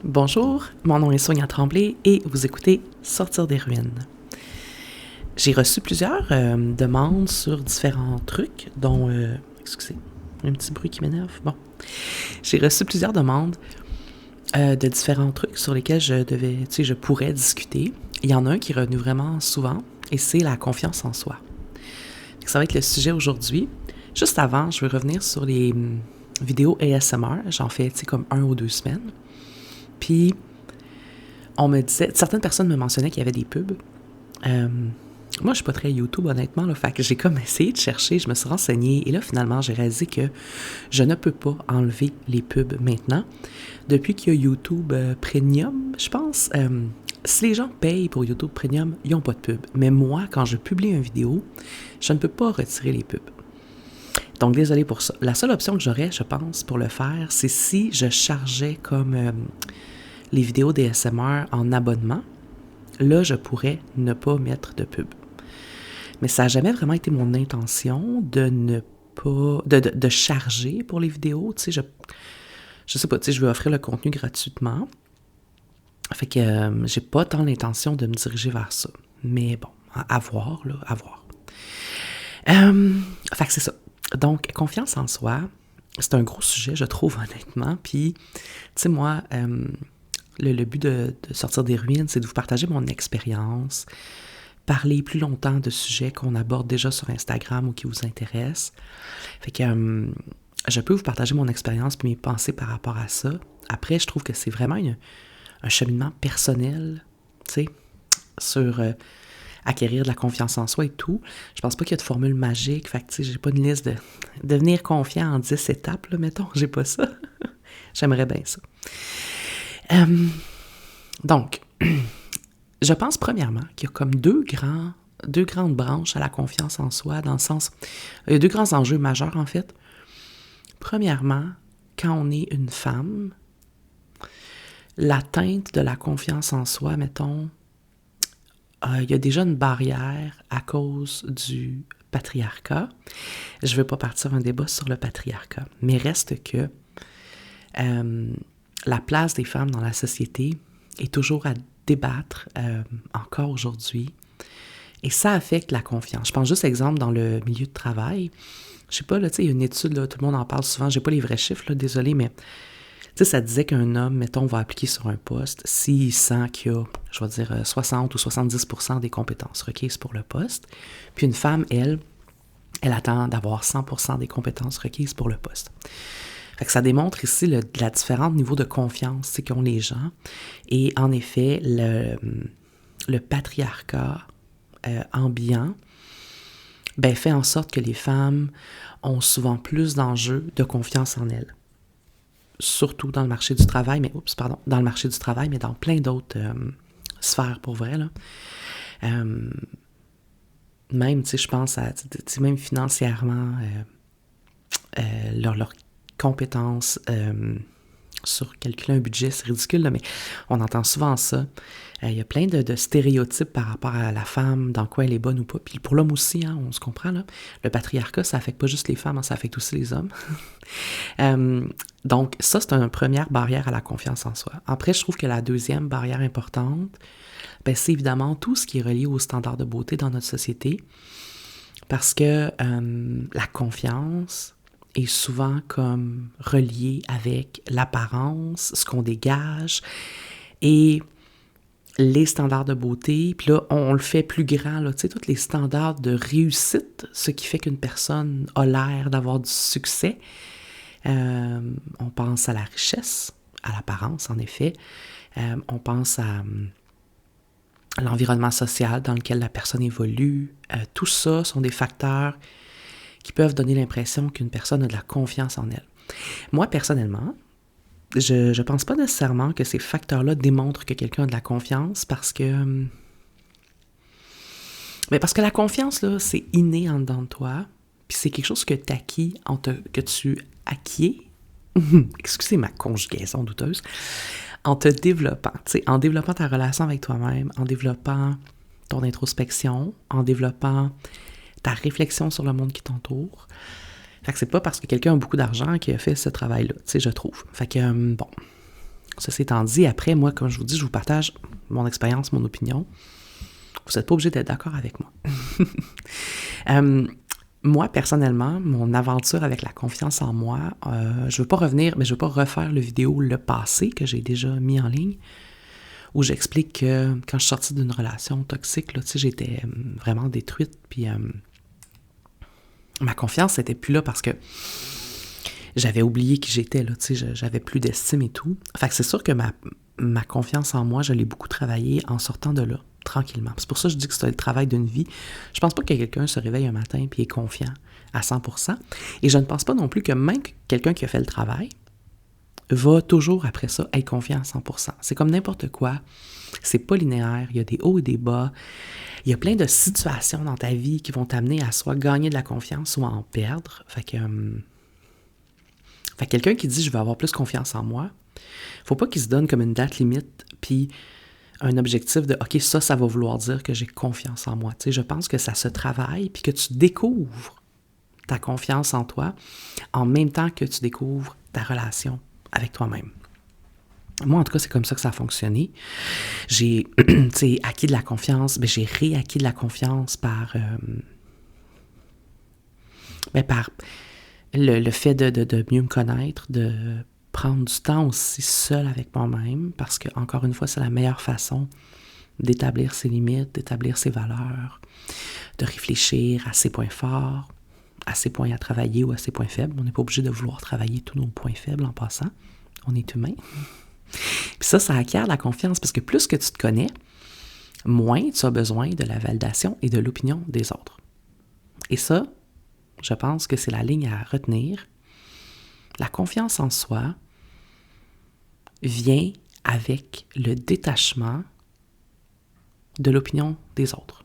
Bonjour, mon nom est Sonia Tremblay et vous écoutez Sortir des ruines. J'ai reçu plusieurs demandes sur différents trucs, dont... excusez, un petit bruit qui m'énerve. Bon. J'ai reçu plusieurs demandes de différents trucs sur lesquels je pourrais discuter. Il y en a un qui est revenu vraiment souvent et c'est la confiance en soi. Ça va être le sujet aujourd'hui. Juste avant, je vais revenir sur les vidéos ASMR. J'en fais comme 1 ou 2 semaines. Puis, on me disait... Certaines personnes me mentionnaient qu'il y avait des pubs. Moi, je suis pas très YouTube, honnêtement. Là, fait que j'ai comme essayé de chercher, je me suis renseignée. Et là, finalement, j'ai réalisé que je ne peux pas enlever les pubs maintenant. Depuis qu'il y a YouTube Premium, je pense... si les gens payent pour YouTube Premium, ils n'ont pas de pub. Mais moi, quand je publie une vidéo, je ne peux pas retirer les pubs. Donc, désolé pour ça. La seule option que j'aurais, je pense, pour le faire, c'est si je chargeais comme les vidéos d'ASMR en abonnement. Là, je pourrais ne pas mettre de pub. Mais ça n'a jamais vraiment été mon intention de ne pas... de charger pour les vidéos. Tu sais, je sais pas, tu sais, je veux offrir le contenu gratuitement. Fait que j'ai pas tant l'intention de me diriger vers ça. Mais bon, à voir, là, à voir. Fait que c'est ça. Donc, confiance en soi, c'est un gros sujet, je trouve, honnêtement. Puis, tu sais, moi, le but de Sortir des ruines, c'est de vous partager mon expérience, parler plus longtemps de sujets qu'on aborde déjà sur Instagram ou qui vous intéressent. Fait que je peux vous partager mon expérience et mes pensées par rapport à ça. Après, je trouve que c'est vraiment un cheminement personnel, tu sais, sur... acquérir de la confiance en soi et tout. Je pense pas qu'il y a de formule magique. Fait que, tu sais, j'ai pas une liste de devenir confiant en 10 étapes, là, mettons. J'ai pas ça. J'aimerais bien ça. Donc, je pense premièrement qu'il y a comme deux grandes branches à la confiance en soi, dans le sens... Il y a deux grands enjeux majeurs, en fait. Premièrement, quand on est une femme, l'atteinte de la confiance en soi, mettons... il y a déjà une barrière à cause du patriarcat. Je ne veux pas partir un débat sur le patriarcat, mais reste que la place des femmes dans la société est toujours à débattre encore aujourd'hui. Et ça affecte la confiance. Je pense juste, exemple, dans le milieu de travail. Je sais pas, là, tu sais, il y a une étude, là, tout le monde en parle souvent, j'ai pas les vrais chiffres, là, désolé, mais... Tu sais, ça disait qu'un homme, mettons, va appliquer sur un poste s'il sent qu'il y a, je vais dire, 60 ou 70% des compétences requises pour le poste. Puis une femme, elle attend d'avoir 100% des compétences requises pour le poste. Fait que ça démontre ici la différente niveau de confiance qu'ont les gens. Et en effet, le patriarcat ambiant fait en sorte que les femmes ont souvent plus d'enjeux de confiance en elles. Surtout dans le marché du travail, mais dans plein d'autres sphères, pour vrai, là. Même, tu sais, je pense à, tu sais, même financièrement, leurs compétences sur calculer un budget, c'est ridicule, là, mais on entend souvent ça. Il y a plein de stéréotypes par rapport à la femme, dans quoi elle est bonne ou pas. Puis pour l'homme aussi, hein, on se comprend, là. Le patriarcat, ça affecte pas juste les femmes, hein, ça affecte aussi les hommes. Donc, ça, c'est une première barrière à la confiance en soi. Après, je trouve que la deuxième barrière importante, c'est évidemment tout ce qui est relié aux standards de beauté dans notre société. Parce que la confiance est souvent comme reliée avec l'apparence, ce qu'on dégage, et les standards de beauté. Puis là, on le fait plus grand, là, tu sais, tous les standards de réussite, ce qui fait qu'une personne a l'air d'avoir du succès. On pense à la richesse, à l'apparence, en effet. On pense à l'environnement social dans lequel la personne évolue. Tout ça sont des facteurs qui peuvent donner l'impression qu'une personne a de la confiance en elle. Moi, personnellement, je pense pas nécessairement que ces facteurs-là démontrent que quelqu'un a de la confiance parce que la confiance, là, c'est inné en dedans de toi, puis c'est quelque chose que tu acquiers, excusez ma conjugaison douteuse, en te développant, tu sais, en développant ta relation avec toi-même, en développant ton introspection, en développant ta réflexion sur le monde qui t'entoure. Fait que c'est pas parce que quelqu'un a beaucoup d'argent qu'il a fait ce travail-là, tu sais, je trouve. Fait que, bon, Ceci étant dit, après, moi, comme je vous dis, je vous partage mon expérience, mon opinion. Vous n'êtes pas obligé d'être d'accord avec moi. Moi, personnellement, mon aventure avec la confiance en moi, je ne veux pas revenir, mais je ne veux pas refaire le vidéo le passé que j'ai déjà mis en ligne, où j'explique que quand je suis sortie d'une relation toxique, là, j'étais vraiment détruite, puis ma confiance n'était plus là parce que j'avais oublié qui j'étais, là, j'avais plus d'estime et tout. Fait que c'est sûr que ma confiance en moi, je l'ai beaucoup travaillé en sortant de là, tranquillement. C'est pour ça que je dis que c'est le travail d'une vie. Je pense pas que quelqu'un se réveille un matin et est confiant à 100%. Et je ne pense pas non plus que même quelqu'un qui a fait le travail va toujours, après ça, être confiant à 100%. C'est comme n'importe quoi. C'est pas linéaire. Il y a des hauts et des bas. Il y a plein de situations dans ta vie qui vont t'amener à soit gagner de la confiance, soit en perdre. Fait que quelqu'un qui dit « je vais avoir plus confiance en moi », faut pas qu'il se donne comme une date limite, puis un objectif de « ok, ça va vouloir dire que j'ai confiance en moi ». Tu sais, je pense que ça se travaille, puis que tu découvres ta confiance en toi en même temps que tu découvres ta relation avec toi-même. Moi, en tout cas, c'est comme ça que ça a fonctionné. J'ai acquis de la confiance, mais j'ai réacquis de la confiance par le fait de mieux me connaître, de prendre du temps aussi seul avec moi-même, parce que, encore une fois, c'est la meilleure façon d'établir ses limites, d'établir ses valeurs, de réfléchir à ses points forts, à ses points à travailler ou à ses points faibles. On n'est pas obligé de vouloir travailler tous nos points faibles en passant. On est humain. Puis ça acquiert la confiance, parce que plus que tu te connais, moins tu as besoin de la validation et de l'opinion des autres. Et ça, je pense que c'est la ligne à retenir. La confiance en soi vient avec le détachement de l'opinion des autres.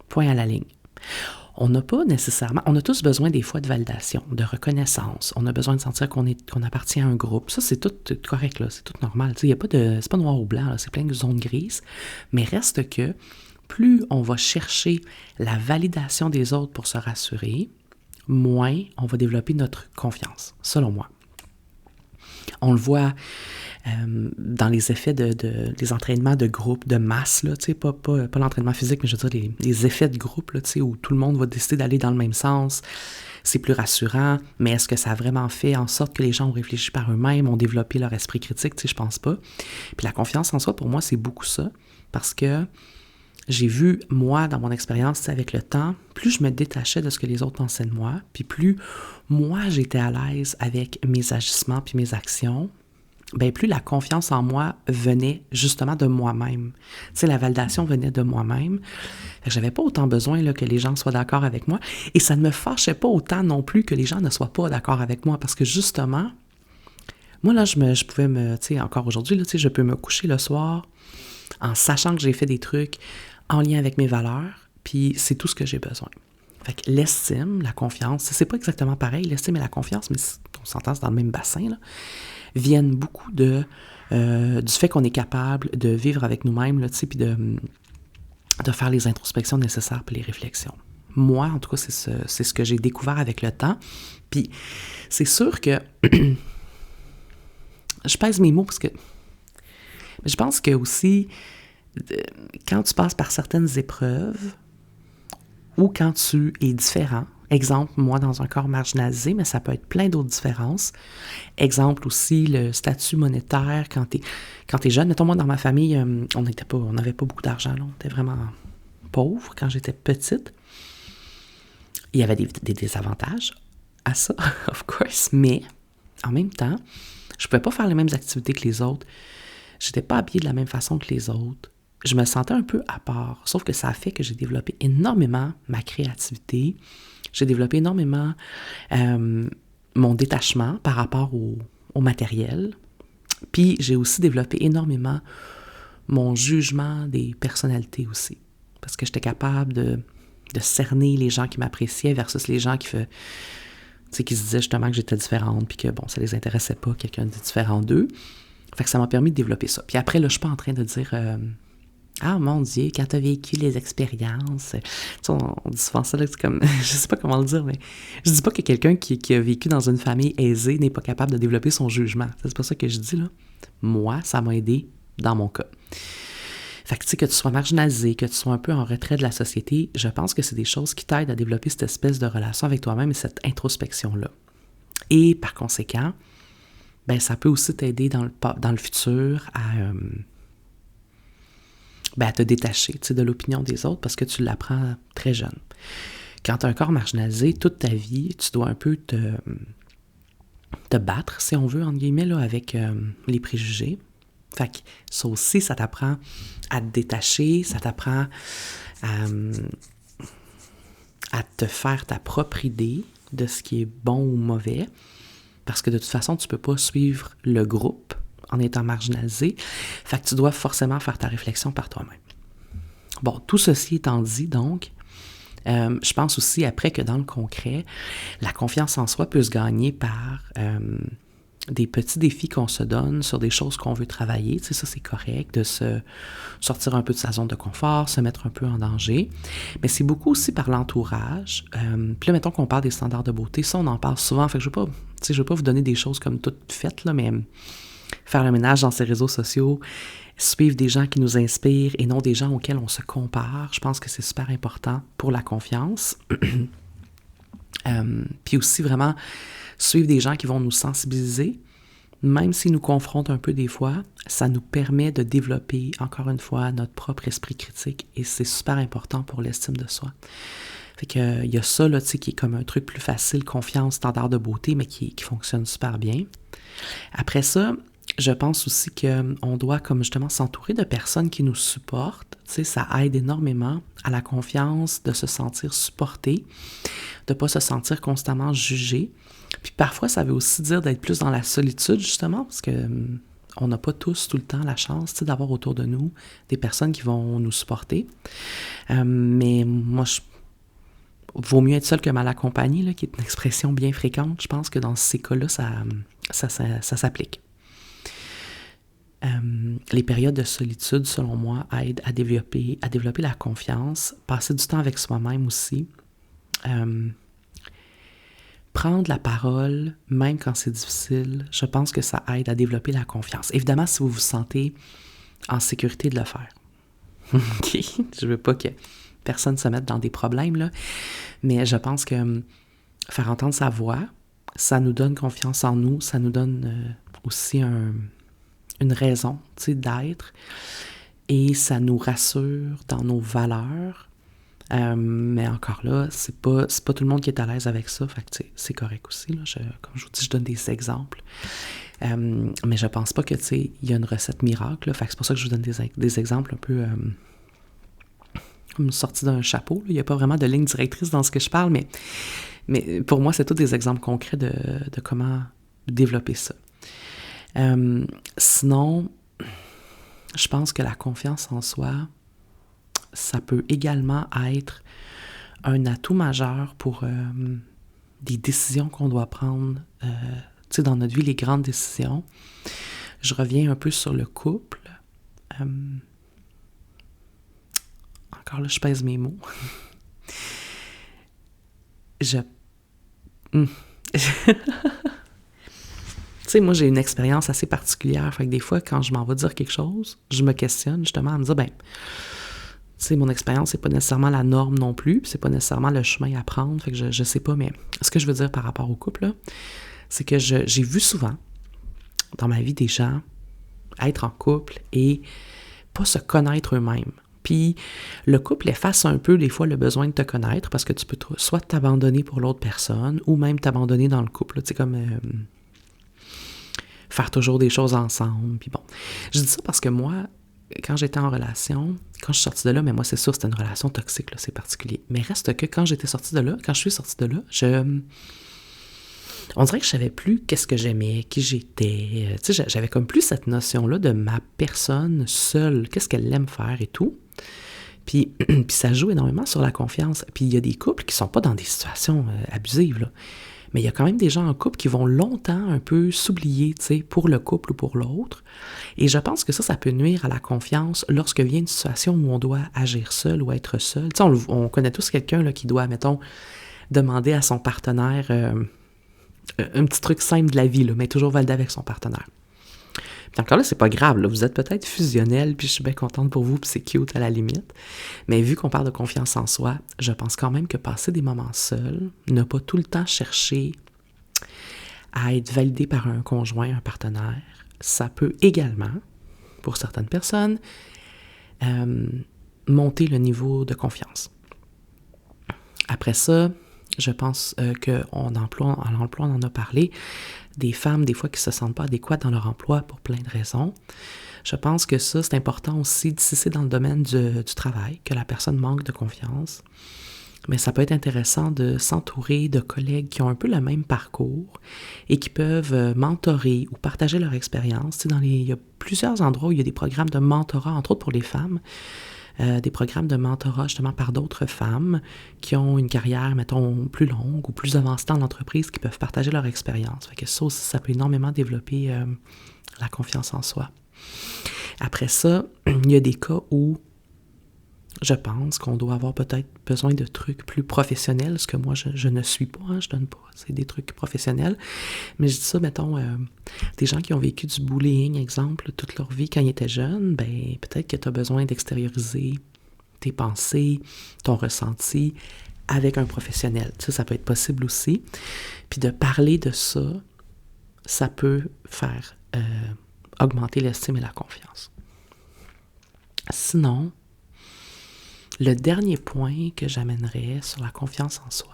Point à la ligne. On n'a pas nécessairement, on a tous besoin des fois de validation, de reconnaissance. On a besoin de sentir qu'on appartient à un groupe. Ça, c'est tout correct, là, c'est tout normal. C'est pas noir ou blanc, là, c'est plein de zones grises. Mais reste que plus on va chercher la validation des autres pour se rassurer, moins on va développer notre confiance, selon moi. On le voit dans les effets des entraînements de groupe, de masse, là, pas l'entraînement physique, mais je veux dire les effets de groupe, là, où tout le monde va décider d'aller dans le même sens. C'est plus rassurant, mais est-ce que ça a vraiment fait en sorte que les gens ont réfléchi par eux-mêmes, ont développé leur esprit critique? Je pense pas. Puis la confiance en soi, pour moi, c'est beaucoup ça, parce que j'ai vu, moi, dans mon expérience, avec le temps, plus je me détachais de ce que les autres pensaient de moi, puis plus moi, j'étais à l'aise avec mes agissements puis mes actions, bien, plus la confiance en moi venait justement de moi-même. Tu sais, la validation venait de moi-même. Fait que j'avais pas autant besoin là, que les gens soient d'accord avec moi, et ça ne me fâchait pas autant non plus que les gens ne soient pas d'accord avec moi, parce que justement, moi, là, je pouvais tu sais, encore aujourd'hui, là, tu sais, je peux me coucher le soir en sachant que j'ai fait des trucs en lien avec mes valeurs, puis c'est tout ce que j'ai besoin. Fait que l'estime, la confiance, c'est pas exactement pareil, l'estime et la confiance, mais on s'entend, c'est dans le même bassin, là, viennent beaucoup du fait qu'on est capable de vivre avec nous-mêmes, là, tu sais, puis de faire les introspections nécessaires pour les réflexions. Moi, en tout cas, c'est ce que j'ai découvert avec le temps. Puis c'est sûr que je pèse mes mots parce que je pense que aussi, quand tu passes par certaines épreuves ou quand tu es différent, exemple, moi, dans un corps marginalisé, mais ça peut être plein d'autres différences. Exemple aussi, le statut monétaire quand t'es jeune. Mettons, moi, dans ma famille, on n'avait pas beaucoup d'argent, là. On était vraiment pauvres quand j'étais petite. Il y avait des désavantages à ça, of course, mais en même temps, je pouvais pas faire les mêmes activités que les autres. J'étais pas habillée de la même façon que les autres. Je me sentais un peu à part, sauf que ça a fait que j'ai développé énormément ma créativité. J'ai développé énormément mon détachement par rapport au matériel. Puis j'ai aussi développé énormément mon jugement des personnalités aussi. Parce que j'étais capable de cerner les gens qui m'appréciaient versus les gens qui se disaient justement que j'étais différente puis que, bon, ça les intéressait pas, quelqu'un de différent d'eux. Fait que ça m'a permis de développer ça. Puis après, là, je suis pas en train de dire Ah mon Dieu, quand tu as vécu les expériences, tu sais, on dit souvent ça, là, c'est comme, je sais pas comment le dire, mais je dis pas que quelqu'un qui a vécu dans une famille aisée n'est pas capable de développer son jugement. C'est pas ça que je dis, là. Moi, ça m'a aidé dans mon cas. Fait que, tu sais, que tu sois marginalisé, que tu sois un peu en retrait de la société, je pense que c'est des choses qui t'aident à développer cette espèce de relation avec toi-même et cette introspection-là. Et par conséquent, ben ça peut aussi t'aider dans le futur à te détacher, tu sais, de l'opinion des autres parce que tu l'apprends très jeune. Quand tu as un corps marginalisé, toute ta vie, tu dois un peu te battre, si on veut, entre guillemets, là, avec les préjugés. Fait que ça aussi, ça t'apprend à te détacher, ça t'apprend à te faire ta propre idée de ce qui est bon ou mauvais, parce que de toute façon, tu ne peux pas suivre le groupe en étant marginalisé. Fait que tu dois forcément faire ta réflexion par toi-même. Bon, tout ceci étant dit, donc, je pense aussi après que dans le concret, la confiance en soi peut se gagner par des petits défis qu'on se donne sur des choses qu'on veut travailler. Tu sais, ça, c'est correct de se sortir un peu de sa zone de confort, se mettre un peu en danger. Mais c'est beaucoup aussi par l'entourage. Puis là, mettons qu'on parle des standards de beauté. Ça, on en parle souvent. Fait que je ne veux pas vous donner des choses comme toutes faites, là, mais faire le ménage dans ces réseaux sociaux, suivre des gens qui nous inspirent et non des gens auxquels on se compare. Je pense que c'est super important pour la confiance. Puis aussi vraiment suivre des gens qui vont nous sensibiliser, même s'ils nous confrontent un peu des fois, ça nous permet de développer, encore une fois, notre propre esprit critique et c'est super important pour l'estime de soi. Fait que il y a ça, là, tu sais, qui est comme un truc plus facile, confiance, standard de beauté, mais qui fonctionne super bien. Après ça, je pense aussi qu'on doit, comme justement, s'entourer de personnes qui nous supportent. Tu sais, ça aide énormément à la confiance, de se sentir supporté, de ne pas se sentir constamment jugé. Puis parfois, ça veut aussi dire d'être plus dans la solitude, justement, parce que on n'a pas tous tout le temps la chance, tu sais, d'avoir autour de nous des personnes qui vont nous supporter. Mais moi, vaut mieux être seul que mal accompagné, là, qui est une expression bien fréquente. Je pense que dans ces cas-là, ça s'applique. Les périodes de solitude, selon moi, aident à développer la confiance, passer du temps avec soi-même aussi, prendre la parole, même quand c'est difficile, je pense que ça aide à développer la confiance. Évidemment, si vous vous sentez en sécurité de le faire. OK? Je veux pas que personne se mette dans des problèmes, là, mais je pense que faire entendre sa voix, ça nous donne confiance en nous, ça nous donne aussi une raison, tu sais, d'être, et ça nous rassure dans nos valeurs, mais encore là, c'est pas tout le monde qui est à l'aise avec ça, fait que c'est correct aussi, là, comme je vous dis, je donne des exemples, mais je pense pas que, tu sais, il y a une recette miracle, là, fait que c'est pour ça que je vous donne des exemples un peu comme sortis d'un chapeau, là. Il n'y a pas vraiment de ligne directrice dans ce que je parle, mais pour moi, c'est tous des exemples concrets de comment développer ça. Sinon, je pense que la confiance en soi, ça peut également être un atout majeur pour des décisions qu'on doit prendre, tu sais, dans notre vie, les grandes décisions. Je reviens un peu sur le couple. Encore là, je pèse mes mots. Tu sais, moi, j'ai une expérience assez particulière. Fait que des fois, quand je m'en vais dire quelque chose, je me questionne justement à me dire, tu sais, mon expérience, c'est pas nécessairement la norme non plus, puis c'est pas nécessairement le chemin à prendre. Fait que je sais pas, mais ce que je veux dire par rapport au couple, là, c'est que j'ai vu souvent dans ma vie des gens être en couple et pas se connaître eux-mêmes. Puis le couple efface un peu des fois le besoin de te connaître parce que tu peux soit t'abandonner pour l'autre personne ou même t'abandonner dans le couple. Tu sais, comme faire toujours des choses ensemble. Puis bon, je dis ça parce que moi, quand j'étais en relation, quand je suis sortie de là, mais moi c'est sûr c'était une relation toxique, là, c'est particulier. Mais reste que quand je suis sortie de là, on dirait que je savais plus qu'est-ce que j'aimais, qui j'étais. Tu sais, j'avais comme plus cette notion-là de ma personne seule, qu'est-ce qu'elle aime faire et tout. Puis ça joue énormément sur la confiance. Puis il y a des couples qui sont pas dans des situations abusives, là. Mais il y a quand même des gens en couple qui vont longtemps un peu s'oublier, tu sais, pour le couple ou pour l'autre. Et je pense que ça peut nuire à la confiance lorsque vient une situation où on doit agir seul ou être seul. Tu sais, on connaît tous quelqu'un là, qui doit, mettons, demander à son partenaire un petit truc simple de la vie, là, mais toujours valider avec son partenaire. Puis encore là, c'est pas grave, là, vous êtes peut-être fusionnel, puis je suis bien contente pour vous, puis c'est cute à la limite. Mais vu qu'on parle de confiance en soi, je pense quand même que passer des moments seuls, ne pas tout le temps chercher à être validé par un conjoint, un partenaire, ça peut également, pour certaines personnes, monter le niveau de confiance. Après ça, je pense qu'en emploi, on en a parlé, des femmes, des fois, qui ne se sentent pas adéquates dans leur emploi pour plein de raisons. Je pense que ça, c'est important aussi, si c'est dans le domaine du travail, que la personne manque de confiance. Mais ça peut être intéressant de s'entourer de collègues qui ont un peu le même parcours et qui peuvent mentorer ou partager leur expérience. Tu sais, il y a plusieurs endroits où il y a des programmes de mentorat, entre autres pour les femmes, des programmes de mentorat justement par d'autres femmes qui ont une carrière, mettons, plus longue ou plus avancée dans l'entreprise, qui peuvent partager leur expérience. Fait que ça aussi, ça peut énormément développer la confiance en soi. Après ça, il y a des cas où je pense qu'on doit avoir peut-être besoin de trucs plus professionnels, ce que moi, je ne suis pas, je donne pas, c'est des trucs professionnels. Mais je dis ça, mettons, des gens qui ont vécu du bullying, exemple, toute leur vie quand ils étaient jeunes, ben peut-être que tu as besoin d'extérioriser tes pensées, ton ressenti avec un professionnel. Tu sais, ça peut être possible aussi. Puis de parler de ça, ça peut faire augmenter l'estime et la confiance. Sinon, le dernier point que j'amènerais sur la confiance en soi,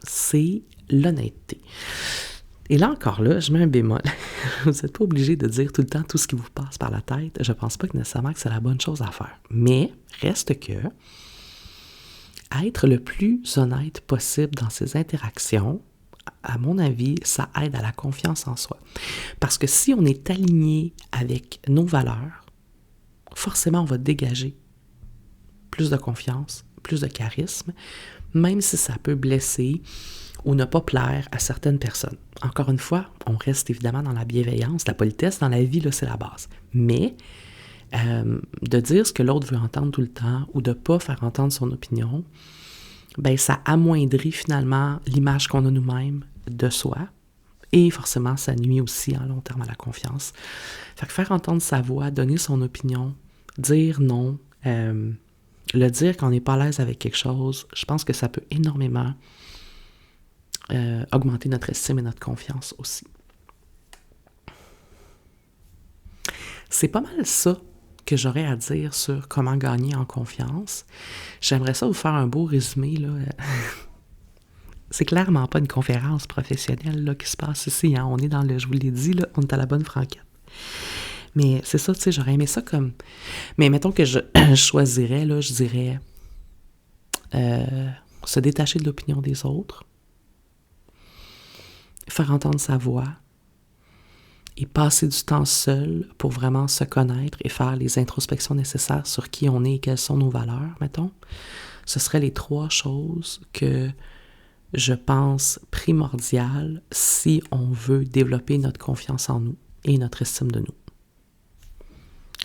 c'est l'honnêteté. Et là encore, là, je mets un bémol. Vous n'êtes pas obligé de dire tout le temps tout ce qui vous passe par la tête. Je ne pense pas que nécessairement que c'est la bonne chose à faire. Mais reste que être le plus honnête possible dans ses interactions, à mon avis, ça aide à la confiance en soi. Parce que si on est aligné avec nos valeurs, forcément, on va dégager plus de confiance, plus de charisme, même si ça peut blesser ou ne pas plaire à certaines personnes. Encore une fois, on reste évidemment dans la bienveillance, la politesse, dans la vie, là, c'est la base. Mais de dire ce que l'autre veut entendre tout le temps ou de ne pas faire entendre son opinion, ben ça amoindrit finalement l'image qu'on a nous-mêmes de soi et forcément, ça nuit aussi en long terme à la confiance. Fait que faire entendre sa voix, donner son opinion, dire non, le dire quand on n'est pas à l'aise avec quelque chose, je pense que ça peut énormément augmenter notre estime et notre confiance aussi. C'est pas mal ça que j'aurais à dire sur comment gagner en confiance. J'aimerais ça vous faire un beau résumé, là. C'est clairement pas une conférence professionnelle là, qui se passe ici. Hein. On est dans le, je vous l'ai dit, là, on est à la bonne franquette. Mais c'est ça, tu sais, j'aurais aimé ça comme... Mais mettons que je choisirais, là, je dirais se détacher de l'opinion des autres, faire entendre sa voix et passer du temps seul pour vraiment se connaître et faire les introspections nécessaires sur qui on est et quelles sont nos valeurs, mettons. Ce seraient les 3 choses que je pense primordiales si on veut développer notre confiance en nous et notre estime de nous.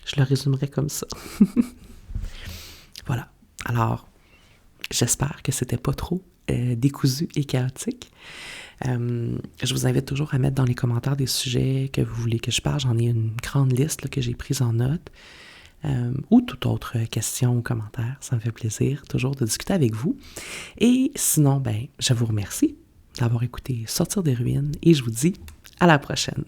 Je le résumerai comme ça. Voilà. Alors, j'espère que c'était pas trop décousu et chaotique. Je vous invite toujours à mettre dans les commentaires des sujets que vous voulez que je parle. J'en ai une grande liste là, que j'ai prise en note. Ou toute autre question ou commentaire. Ça me fait plaisir toujours de discuter avec vous. Et sinon, ben, je vous remercie d'avoir écouté Sortir des ruines et je vous dis à la prochaine.